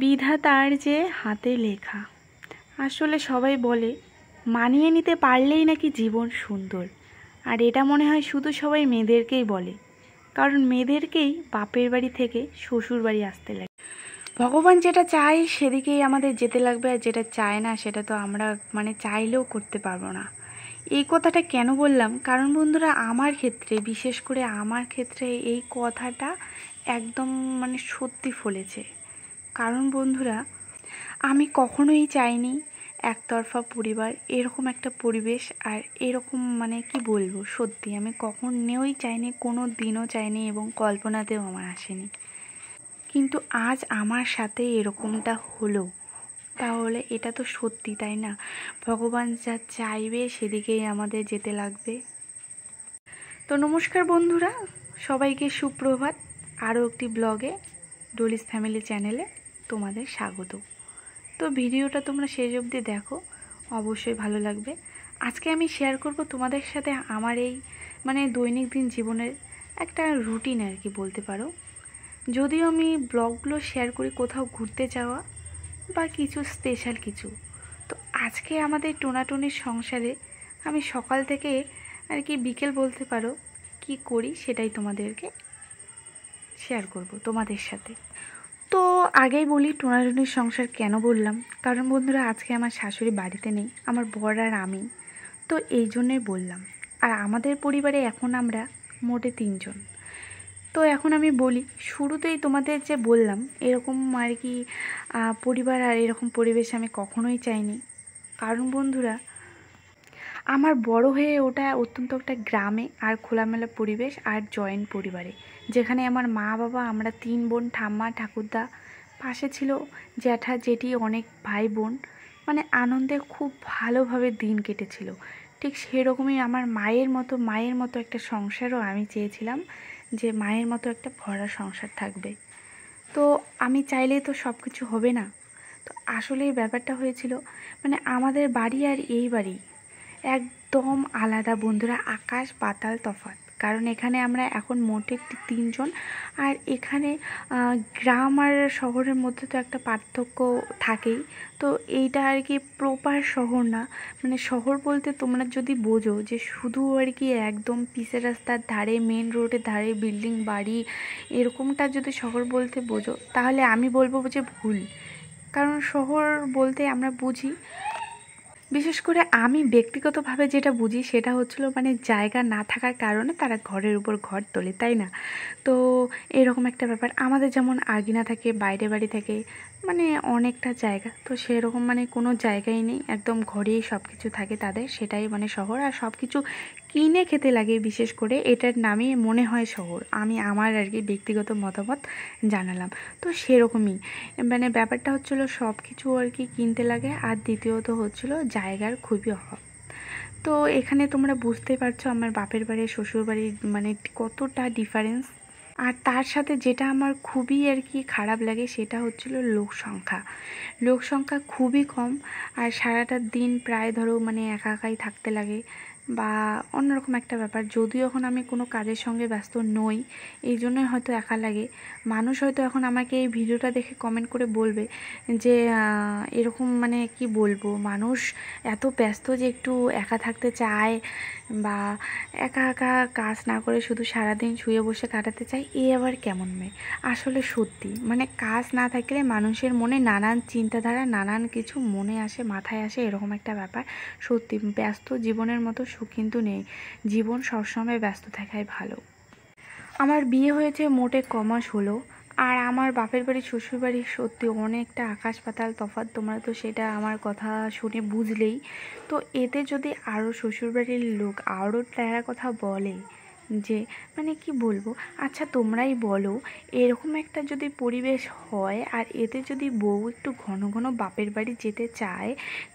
বিধাতার যে হাতে লেখা। আসলে সবাই বলে মানিয়ে নিতে পারলেই নাকি জীবন সুন্দর, আর এটা মনে হয় শুধু সবাই মেয়েদেরকেই বলে, কারণ মেয়েদেরকেই বাপের বাড়ি থেকে শ্বশুর বাড়ি আসতে লাগে। ভগবান যেটা চায় সেদিকেই আমাদের যেতে লাগবে, আর যেটা চায় না সেটা তো আমরা চাইলেও করতে পারবো না। এই কথাটা কেন বললাম, কারণ বন্ধুরা আমার ক্ষেত্রে, বিশেষ করে আমার ক্ষেত্রে এই কথাটা একদম সত্যি ফলেছে। কারণ বন্ধুরা, আমি কখনোই চাইনি একতরফা পরিবার, এরকম একটা পরিবেশ, আর এরকম কি বলবো, সত্যি আমি কখনোই চাইনি, কোনো দিনও চাইনি, এবং কল্পনাতেও আমার আসেনি। কিন্তু আজ আমার সাথে এরকমটা হলো, তাহলে এটা তো সত্যি, তাই না? ভগবান যা চাইবে সেদিকেই আমাদের যেতে লাগবে। তো নমস্কার বন্ধুরা, সবাইকে সুপ্রভাত। আরও একটি ব্লগে, ডলিস ফ্যামিলি চ্যানেলে তোমাদের স্বাগত। তো ভিডিওটা তোমরা শেষ অবধি দেখো, অবশ্যই ভালো লাগবে। আজকে আমি শেয়ার করব তোমাদের সাথে আমার এই দৈনন্দিন জীবনের একটা রুটিন আর কি বলতে পারো। যদিও আমি ব্লগগুলো শেয়ার করি কোথাও ঘুরতে যাওয়া বা কিছু স্পেশাল কিছু, তো আজকে আমাদের টোনাটুনির সংসারে আমি সকাল থেকে আর কি বিকেল বলতে পারো কি করি সেটাই তোমাদেরকে শেয়ার করব তোমাদের সাথে। তো আগেই বলি টোনাটুনির সংসার কেন বললাম, কারণ বন্ধুরা আজকে আমার শাশুড়ি বাড়িতে নেই, আমার বর আর আমি, তো এই জন্যই বললাম। আর আমাদের পরিবারে এখন আমরা মোটে 3 জন। তো এখন আমি বলি, শুরুতেই তোমাদের যে বললাম এরকম আর কি পরিবার আর এরকম পরিবেশ আমি কখনোই চাইনি। কারণ বন্ধুরা, আমার বড় হয়ে ওটা অত্যন্ত একটা গ্রামে আর খোলামেলা পরিবেশ আর জয়েন্ট পরিবারে, যেখানে আমার মা বাবা, আমরা 3 বোন, ঠাম্মা ঠাকুরদা, পাশে ছিল জ্যাঠা জেঠি, অনেক ভাই বোন, আনন্দে খুব ভালোভাবে দিন কেটেছিল। ঠিক সেরকমই আমার মায়ের মতো একটা সংসারও আমি চেয়েছিলাম, যে মায়ের মতো একটা ভরা সংসার থাকবে। তো আমি চাইলেই তো সব কিছু হবে না। তো আসলে এই ব্যাপারটা হয়েছিল আমাদের বাড়ি আর এই বাড়ি একদম আলাদা বন্ধুরা, আকাশ পাতাল তফাৎ। কারণ এখানে আমরা এখন মোটে 3 জন, আর এখানে গ্রাম আর শহরের মধ্যে তো একটা পার্থক্য থাকেই। তো এইটা আর কি প্রপার শহর না, শহর বলতে তোমরা যদি বোঝো যে শুধু আর কি একদম পিচের রাস্তার ধারে, মেন রোডের ধারে বিল্ডিং বাড়ি, এরকমটা যদি শহর বলতে বোঝো, তাহলে আমি বলবো যে ভুল। কারণ শহর বলতে আমরা বুঝি, বিশেষ করে আমি ব্যক্তিগতভাবে যেটা বুঝি সেটা হচ্ছিল জায়গা না থাকার কারণে তারা ঘরের উপর ঘর তোলে, তাই না? তো এরকম একটা ব্যাপার। আমাদের যেমন আঙিনা থাকে, বাইরে বাড়ি থাকে, অনেকটা জায়গা, তো সেরকম কোনো জায়গাই নেই, একদম ঘরেই সব কিছু থাকে তাদের, সেটাই শহর। আর সব কিছু কিনে খেতে লাগে, বিশেষ করে এটার নামই মনে হয় শহর। আমি আমার আর কি ব্যক্তিগত মতামত জানালাম। তো সেরকমই ব্যাপারটা হচ্ছিলো, সব কিছু আর কি কিনতে লাগে, আর দ্বিতীয়ত হচ্ছিলো জায়গার খুবই অভাব। তো এখানে তোমরা বুঝতেই পারছো আমার বাপের বাড়ি শ্বশুর বাড়ির কতটা ডিফারেন্স। আর তার সাথে যেটা আমার খুবই আর কি খারাপ লাগে সেটা হচ্ছিলো লোক সংখ্যা খুবই কম। আর সারাটা দিন প্রায় ধরো একা একাই থাকতে লাগে, বা অন্যরকম একটা ব্যাপার। যদিও এখন আমি কোনো কাজের সঙ্গে ব্যস্ত নই, এই জন্যই হয়তো একা লাগে। মানুষ হয়তো এখন আমাকে এই ভিডিওটা দেখে কমেন্ট করে বলবে যে এরকম কি বলবো, মানুষ এত ব্যস্ত যে একটু একা থাকতে চায়, বা একা একা কাজ না করে শুধু সারাদিন শুয়ে বসে কাটাতে চায়, এ আবার কেমন মেয়ে। আসলে সত্যি কাজ না থাকলে মানুষের মনে নানান চিন্তাধারা, নানান কিছু মনে আসে, মাথায় আসে, এরকম একটা ব্যাপার। সত্যি ব্যস্ত জীবনের মতো সুখ কিন্তু নেই, জীবন সবসময় ব্যস্ত থাকাই ভালো। আমার বিয়ে হয়েছে মোটে কমাস হলো, আর আমার বাপের বাড়ি শ্বশুর বাড়ি সত্যি অনেকটা আকাশ পাতাল তফাৎ। তোমরা তো সেটা আমার কথা শুনে বুঝলেই। তো এতে যদি আরও শ্বশুরবাড়ির লোক আরও তারা কথা বলে যে কি বলবো, আচ্ছা তোমরাই বলো, এরকম একটা যদি পরিবেশ হয় আর এতে যদি বউ একটু ঘন ঘন বাপের বাড়ি যেতে চায়,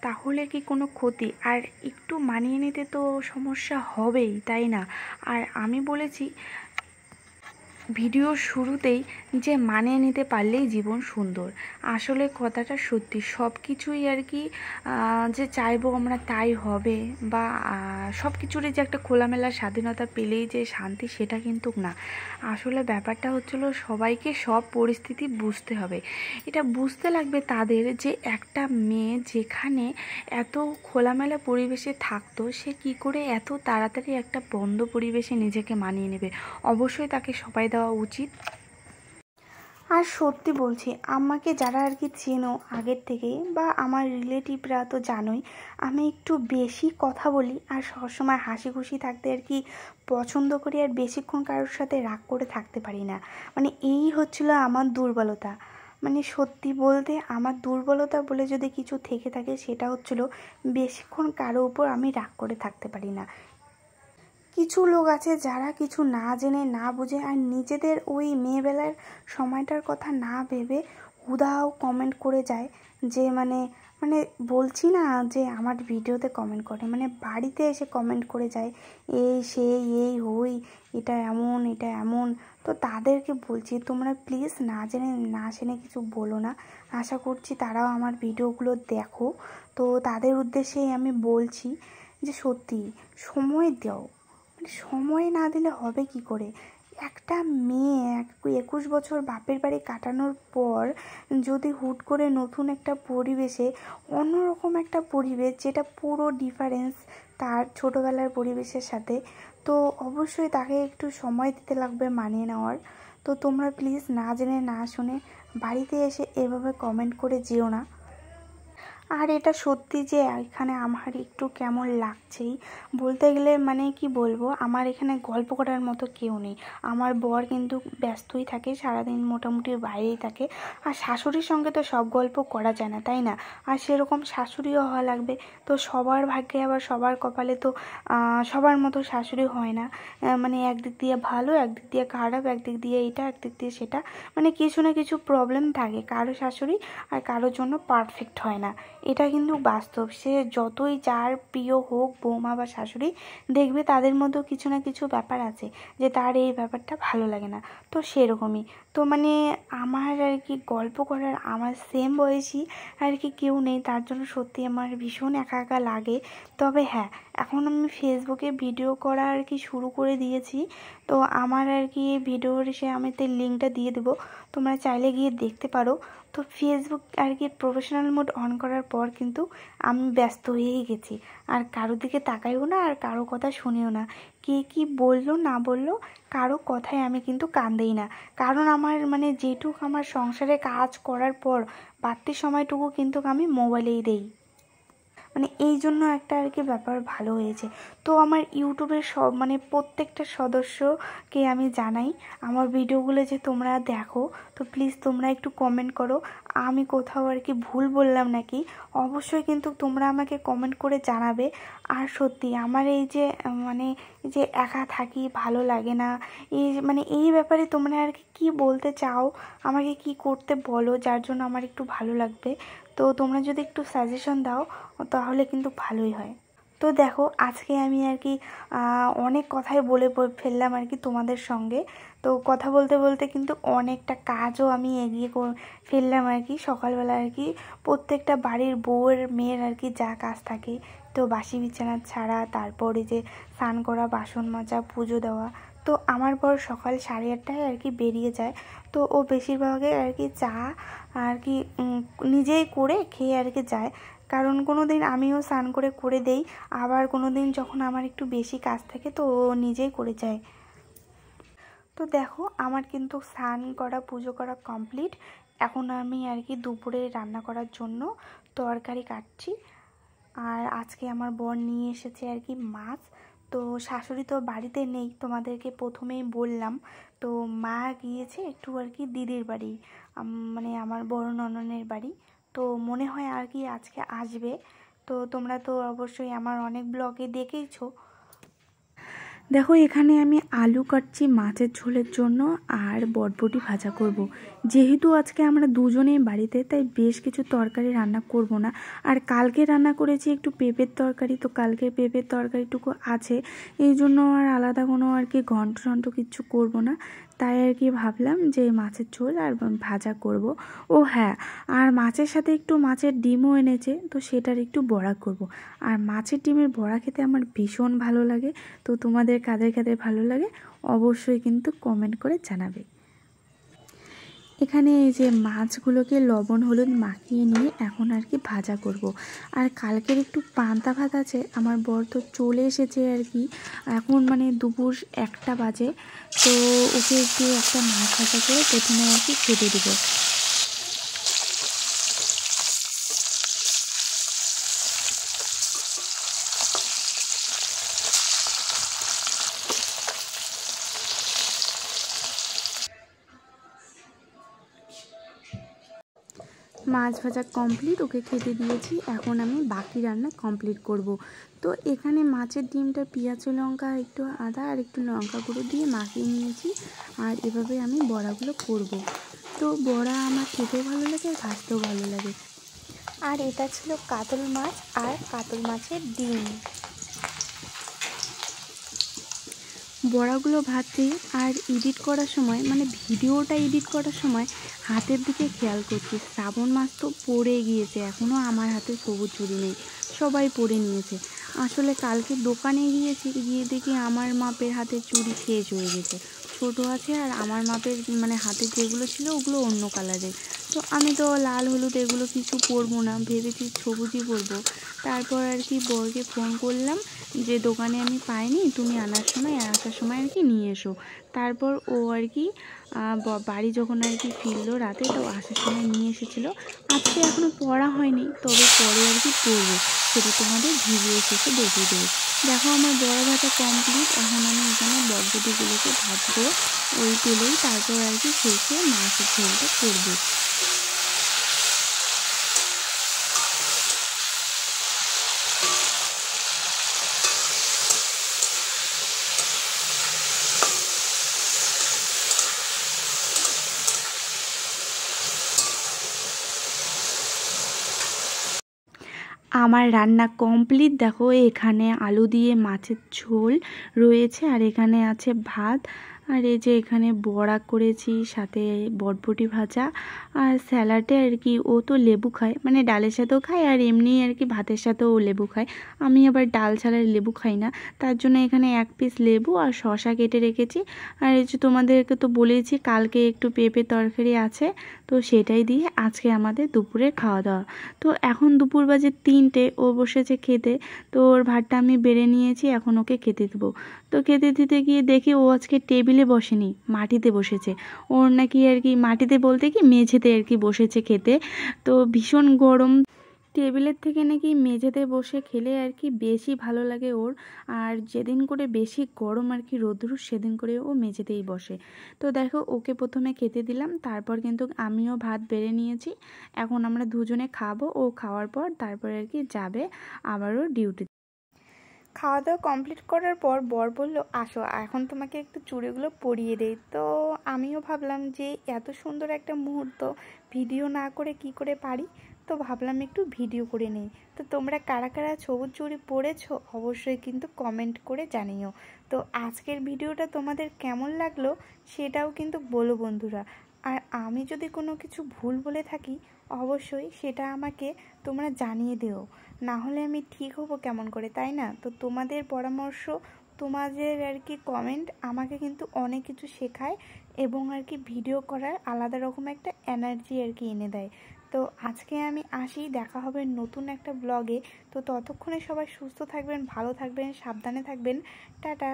তাহলে কি কোনো ক্ষতি? আর একটু মানিয়ে নিতে তো সমস্যা হবেই, তাই না? আর আমি বলেছি ভিডিওর শুরুতেই যে মানিয়ে নিতে পারলেই জীবন সুন্দর, আসলে কথাটা সত্যি। সব কিছুই আর কি যে চাইবো আমরা তাই হবে, বা সব কিছুরই যে একটা খোলামেলা স্বাধীনতা পেলেই যে শান্তি, সেটা কিন্তু না। আসলে ব্যাপারটা হচ্ছিল সবাইকে সব পরিস্থিতি বুঝতে হবে। এটা বুঝতে লাগবে তাদের যে একটা মেয়ে যেখানে এত খোলামেলা পরিবেশে থাকতো, সে কি করে এত তাড়াতাড়ি একটা বন্ধ পরিবেশে নিজেকে মানিয়ে নেবে। অবশ্যই তাকে সবাই দেওয়া উচিত। আর সত্যি বলছি, আমাকে যারা আর কি চেনো আগের থেকেই, বা আমার রিলেটিভরা তো জানোই, আমি একটু বেশি কথা বলি আর সবসময় হাসি খুশি থাকতে আর কি পছন্দ করি, আর বেশিক্ষণ কারোর সাথে রাগ করে থাকতে পারি না। মানে এই হচ্ছিল আমার দুর্বলতা। মানে সত্যি বলতে আমার দুর্বলতা বলে যদি কিছু থেকে থাকে, সেটা হচ্ছিল বেশিক্ষণ কারো উপর আমি রাগ করে থাকতে পারি না। কিছু লোক আছে যারা কিছু না জেনে না বুঝে আর নিজেদের ওই মেয়েবেলার সময়টার কথা না ভেবে উদাও কমেন্ট করে যায়, যে মানে মানে বলছি না যে আমার ভিডিওতে কমেন্ট করে, মানে বাড়িতে এসে কমেন্ট করে যায়, এই সেই এই হই, এটা এমন এটা এমন। তো তাদেরকে বলছি, তোমরা প্লিজ না জেনে না জেনে কিছু বলো না। আশা করছি তারাও আমার ভিডিওগুলো দেখো। তো তাদের উদ্দেশ্যেই আমি বলছি যে সত্যি সময় দাও। সময় না দিলে হবে কি করে? একটা মেয়ে 21 বছর বাপের বাড়ি কাটানোর পর যদি হুট করে নতুন একটা পরিবেশে, অন্যরকম একটা পরিবেশ যেটা পুরো ডিফারেন্স তার ছোটোবেলার পরিবেশের সাথে, তো অবশ্যই তাকে একটু সময় দিতে লাগবে মানিয়ে নেওয়ার। তো তোমরা প্লিজ না জেনে না শুনে বাড়িতে এসে এভাবে কমেন্ট করে যেও না। আর এটা সত্যি যে এখানে আমার একটু কেমন লাগছেই, বলতে গেলে মানে কি বলবো, আমার এখানে গল্প করার মতো কেউ নেই। আমার বর কিন্তু ব্যস্তই থাকে, সারাদিন মোটামুটি বাইরেই থাকে। আর শাশুড়ির সঙ্গে তো সব গল্প করা যায় না, তাই না? আর সেরকম শাশুড়িও হওয়া লাগবে। তো সবার ভাগ্যে আবার সবার কপালে তো সবার মতো শাশুড়ি হয় না। মানে একদিক দিয়ে ভালো, একদিক দিয়ে খারাপ, একদিক দিয়ে এটা, একদিক দিয়ে সেটা, মানে কিছু না কিছু প্রবলেম থাকে। কারো শাশুড়ি আর কারোর জন্য পারফেক্ট হয় না, এটা কিন্তু বাস্তব। সে যতই যার প্রিয় হোক বৌমা বা শাশুড়ি, দেখবে তাদের মধ্যেও কিছু না কিছু ব্যাপার আছে যে তার এই ব্যাপারটা ভালো লাগে না। তো সেরকমই তো মানে আমার আর কি গল্প করার আমার সেম বয়সী আর কি কেউ নেই, তার জন্য সত্যি আমার ভীষণ একা একা লাগে। তবে হ্যাঁ, এখন আমি ফেসবুকে ভিডিও করা আর কি শুরু করে দিয়েছি। তো আমার আর কি ভিডিওর সে আমি তো লিঙ্কটা দিয়ে দেবো, তোমরা চাইলে গিয়ে দেখতে পারো। তো ফেসবুক আর কি প্রফেশনাল মোড অন করার পর কিন্তু আমি ব্যস্ত হয়েই গেছি, আর কারোর দিকে তাকাইও না, আর কারো কথা শুনিও না। কে কী বললো না বললো, কারো কথায় আমি কিন্তু কান দিই না। কারণ আমার মানে যেটুক আমার সংসারে কাজ করার পর বাড়তি সময়টুকু কিন্তু আমি মোবাইলেই দেই। মানে এই জন্য একটা আর কি ব্যাপার ভালো হয়েছে। তো আমার ইউটিউবের সব মানে প্রত্যেকটা সদস্যকে আমি জানাই আমার ভিডিওগুলো যে তোমরা দেখো, তো প্লিজ তোমরা একটু কমেন্ট করো আমি কোথাও আর কি ভুল বললাম নাকি। অবশ্যই কিন্তু তোমরা আমাকে কমেন্ট করে জানাবে। আর সত্যি আমার এই যে মানে যে একা থাকি, ভালো লাগে না, এই মানে এই ব্যাপারে তোমরা আর কি কী বলতে চাও, আমাকে কি করতে বলো যার জন্য আমার একটু ভালো লাগবে। তো তোমরা যদি একটু সাজেশন দাও তাহলে কিন্তু ভালোই হয়। তো দেখো আজকে আমি আর কি অনেক কথাই বলে ফেললাম আর কি তোমাদের সঙ্গে। তো কথা বলতে বলতে কিন্তু অনেকটা কাজও আমি এগিয়ে ফেললাম আর কি। সকালবেলা আর কি প্রত্যেকটা বাড়ির বউয়ের মেয়ের আর কি যা কাজ থাকে, তো বাসি বিছানা ছাড়া, তারপরে যে স্নান করা, বাসন মাজা, পুজো দেওয়া। তো আমার পর সকাল 8:30টায় আর কি বেরিয়ে যায়। তো ও বেশিরভাগে আর কি চা আর কি নিজেই করে খেয়ে আর কি যায়। কারণ কোনো দিন আমিও স্নান করে দেই, আবার কোনো দিন যখন আমার একটু বেশি কাজ থাকে তো ও নিজেই করে যায়। তো দেখো আমার কিন্তু স্নান করা, পুজো করা কমপ্লিট। এখন আমি আর কি দুপুরে রান্না করার জন্য তরকারি কাটছি। আর আজকে আমার বর নিয়ে এসেছে আর কি মাছ। তো শাশুড়ি তো বাড়িতে নেই, তোমাদেরকে প্রথমেই বললাম। তো মা গিয়েছে একটু আর কি দিদির বাড়ি, মানে আমার বড় ননদের বাড়ি। তো মনে হয় আর কি আজকে আসবে। তো তোমরা তো অবশ্যই আমার অনেক ব্লগে দেখেইছো। দেখো এখানে আমি আলু কাটছি মাছের ঝোলের জন্য, আর বটবটি ভাজা করব। যেহেতু আজকে আমরা দুজনেই বাড়িতে, তাই বেশ কিছু তরকারি রান্না করব না। আর কালকে রান্না করেছি একটু পেঁপের তরকারি, তো কালকে পেঁপের তরকারিটুকু আছে, এই জন্য আর আলাদা কোনো আর কি ঘন্ট কিচ্ছু করব না। তাই আর কি ভাবলাম যে মাছের ঝোল আর ভাজা করব। ও হ্যাঁ, আর মাছের সাথে একটু মাছের ডিমও এনেছে, তো সেটার একটু বড়া করব। আর মাছের ডিমের বড়া খেতে আমার ভীষণ ভালো লাগে। তো তোমাদের কাদের কাদের ভালো লাগে অবশ্যই কিন্তু কমেন্ট করে জানাবে। এখানে এই যে মাছগুলোকে লবণ হলুদ মাখিয়ে নিয়ে এখন আর কি ভাজা করব। আর কালকের একটু পান্তা ভাত আছে, আমার বর তো চলে এসেছে আর কি, এখন মানে দুপুর 1টা বাজে। তো ওকে একটু একটা মাছ ভাজা করে প্রথমে আর কি খেতে দেবো। মাছ ভাজা কমপ্লিট, ওকে খেতে দিয়েছি। এখন আমি বাকি রান্না কমপ্লিট করব। তো এখানে মাছের ডিমটা পেঁয়াজ লঙ্কা একটু আদা আর একটু লঙ্কা গুঁড়ো দিয়ে মাখিয়ে নিয়েছি। আর এভাবে আমি বড়াগুলো করব। তো বড়া আমার খেতেও ভালো লাগে আর ভাজতেও ভালো লাগে। আর এটা ছিল কাতল মাছ আর কাতল মাছের ডিম। বড়াগুলো ভাজছি আর এডিট করার সময় মানে ভিডিওটা এডিট করার সময় হাতের দিকে খেয়াল করছি, শ্রাবণ মাস তো পড়ে গিয়েছে, এখনও আমার হাতে সবুজ চুড়ি নেই, সবাই পরে নিয়েছে। আসলে কালকে দোকানে গিয়েছি, গিয়ে দেখি আমার মাপের হাতের চুড়ি শেষ হয়ে গেছে, ছোটো আছে। আর আমার মাপের মানে হাতের যেগুলো ছিল ওগুলো অন্য কালারের। তো আমি তো লাল হলুদ এগুলো কিছু পরবো না, ভেবেছি সবুজই পরবো। তারপর আর কি বরকে ফোন করলাম যে দোকানে আমি পাইনি, তুমি আসার সময় আর কি নিয়ে এসো। তারপর ও আর কি বাড়ি যখন আর কি ফিরলো রাতে, তো আসার সময় নিয়ে এসেছিলো। আজকে এখনও পড়া হয়নি, তবে পরে আর কি পড়বো, সেটা তোমাদের ভিডিও শেষে দেখিয়ে দেবো। দেখো আমার বড়া ভাজা কমপ্লিট। এখন আমি এখানে বরবটিগুলোকে ভাজবো ওই তেলেই, তারপর আর কি শেষে মাছের ঝোলটা করবো। আমার রান্না কমপ্লিট। দেখো এখানে আলু দিয়ে মাছের ঝোল রয়েছে, আর এখানে আছে ভাত, আর এই যে এখানে বড়া করেছি, সাথে বটবটি ভাজা আর স্যালাডে আর কি ও তো লেবু খায়, মানে ডালের সাথেও খায় আর এমনি আর কি ভাতের সাথেও ও লেবু খায়। আমি আবার ডাল ছাড়া লেবু খাই না, তার জন্য এখানে 1 পিস লেবু আর শসা কেটে রেখেছি। আর এই যে তোমাদেরকে তো বলেছি কালকে একটু পেঁপে তরকারি আছে, তো সেটাই দিয়ে আজকে আমাদের দুপুরে খাওয়া দাওয়া। তো এখন দুপুর বাজে 3টে, ও বসেছে খেতে। তো ওর ভাতটা আমি বেড়ে নিয়েছি, এখন ওকে খেতে দেবো। তো খেতে দিতে গিয়ে দেখি ও আজকে টেবিলে বসেনি, মাটিতে বসেছে। ওর নাকি আর কি মাটিতে বলতে কি মেঝেতে আর কি বসেছে খেতে। তো ভীষণ গরম, টেবিলের থেকে নাকি মেঝেতে বসে খেলে আর কি বেশি ভালো লাগে ওর। আর যেদিন করে বেশি গরম আর কি রোদ্দুর, সেদিন করে ও মেঝেতেই বসে। তো দেখো ওকে প্রথমে খেতে দিলাম, তারপর কিন্তু আমিও ভাত বেড়ে নিয়েছি। এখন আমরা দুজনে খাবো, ও খাওয়ার পর তারপর আর কি যাবে আবারও ডিউটি। খাওয়া দাওয়া কমপ্লিট করার পর বর বলল আসো এখন তোমাকে একটু চুড়িগুলো পরিয়ে দেই। তো আমিও ভাবলাম যে এত সুন্দর একটা মুহূর্ত ভিডিও না করে কি করে পারি, তো ভাবলাম একটু ভিডিও করে নেই। তো তোমরা কারা কারা সবুজ চুড়ি পরেছো অবশ্যই কিন্তু কমেন্ট করে জানিও। তো আজকের ভিডিওটা তোমাদের কেমন লাগলো সেটাও কিন্তু বলো বন্ধুরা। আর আমি যদি কোনো কিছু ভুল বলে থাকি অবশ্যই সেটা আমাকে তোমরা জানিয়ে দিও, না হলে আমি ঠিক হব কেমন করে, তাই না? তো তোমাদের পরামর্শ, তোমাদের আর কি কমেন্ট আমাকে কিন্তু অনেক কিছু শেখায় এবং আর কি ভিডিও করার আলাদা রকম একটা এনার্জি আর কি এনে দেয়। তো আজকে আমি আসি, দেখা হবে নতুন একটা ব্লগে। তো ততক্ষণে সবাই সুস্থ থাকবেন, ভালো থাকবেন, সাবধানে থাকবেন। টাটা।